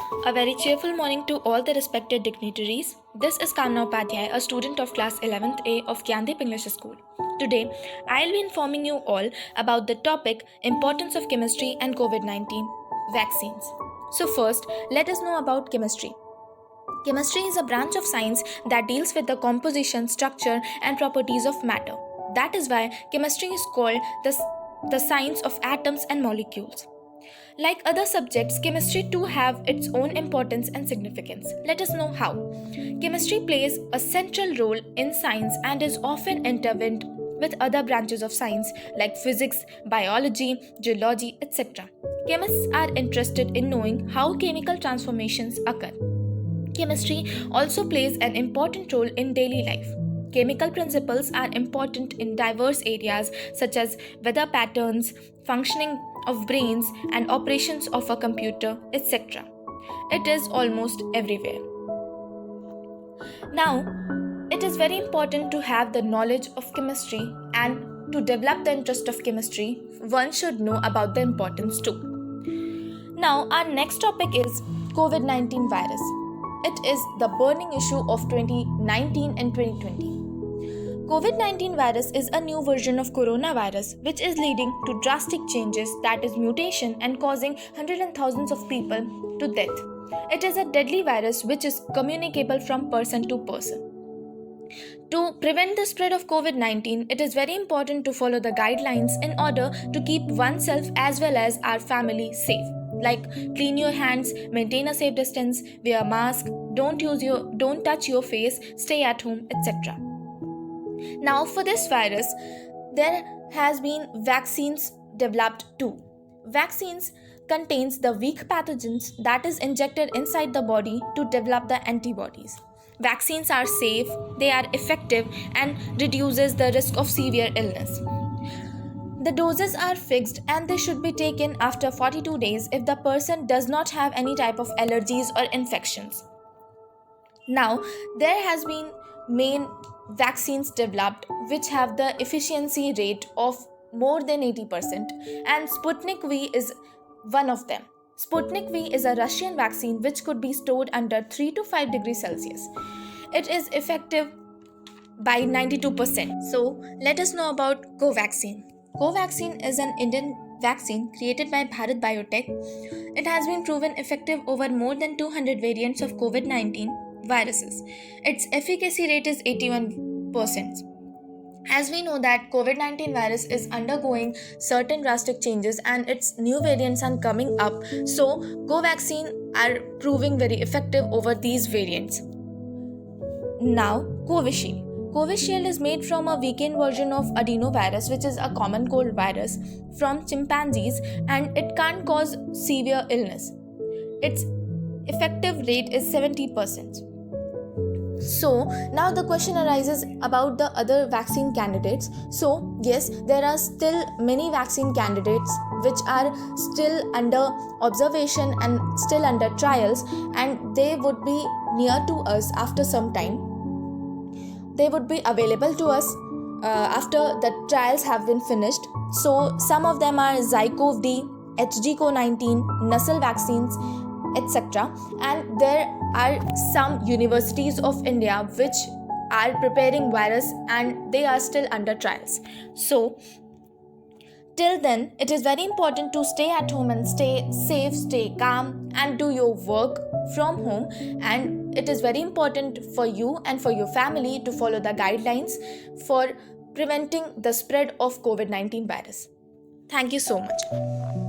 A very cheerful morning to all the respected dignitaries. This is Kamna Upadhyay, a student of class 11th A of Gyandeep English School. Today, I'll be informing you all about the topic Importance of Chemistry and COVID-19 Vaccines. So first, let us know about chemistry. Chemistry is a branch of science that deals with the composition, structure, and properties of matter. That is why chemistry is called the science of atoms and molecules. Like other subjects, chemistry too have its own importance and significance. Let us know how. Chemistry plays a central role in science and is often intertwined with other branches of science like physics, biology, geology, etc. Chemists are interested in knowing how chemical transformations occur. Chemistry also plays an important role in daily life. Chemical principles are important in diverse areas such as weather patterns, functioning of brains, and operations of a computer, etc. It is almost everywhere. Now, it is very important to have the knowledge of chemistry, and to develop the interest of chemistry, one should know about the importance too. Now, our next topic is COVID-19 virus. It is the burning issue of 2019 and 2020. COVID-19 virus is a new version of coronavirus which is leading to drastic changes, that is mutation, and causing hundreds and thousands of people to death. It is a deadly virus which is communicable from person to person. To prevent the spread of COVID-19, it is very important to follow the guidelines in order to keep oneself as well as our family safe. Like clean your hands, maintain a safe distance, wear a mask, don't touch your face, stay at home, etc. Now for this virus, there has been vaccines developed too. Vaccines contains the weak pathogens that is injected inside the body to develop the antibodies. Vaccines are safe, they are effective and reduces the risk of severe illness. The doses are fixed and they should be taken after 42 days if the person does not have any type of allergies or infections. Now, there has been main vaccines developed which have the efficiency rate of more than 80%, and Sputnik V is one of them. Sputnik V is a Russian vaccine which could be stored under 3 to 5 degrees Celsius. It is effective by 92%. So, let us know about Covaxin. Covaxin is an Indian vaccine created by Bharat Biotech. It has been proven effective over more than 200 variants of COVID-19 viruses. Its efficacy rate is 81%. As we know that COVID-19 virus is undergoing certain drastic changes and its new variants are coming up, so Covaxin are proving very effective over these variants. Now, Covishield. Covishield is made from a weakened version of adenovirus, which is a common cold virus, from chimpanzees, and it can't cause severe illness. Its effective rate is 70%. So, now the question arises about the other vaccine candidates. So, yes, there are still many vaccine candidates which are still under observation and still under trials, and they would be near to us after some time. They would be available to us after the trials have been finished. So, some of them are Zycov-D, HGCO19, nasal vaccines, etc. And there are some universities of India which are preparing virus and they are still under trials. So, till then, it is very important to stay at home and stay safe, stay calm, and do your work from home. And it is very important for you and for your family to follow the guidelines for preventing the spread of COVID-19 virus. Thank you so much.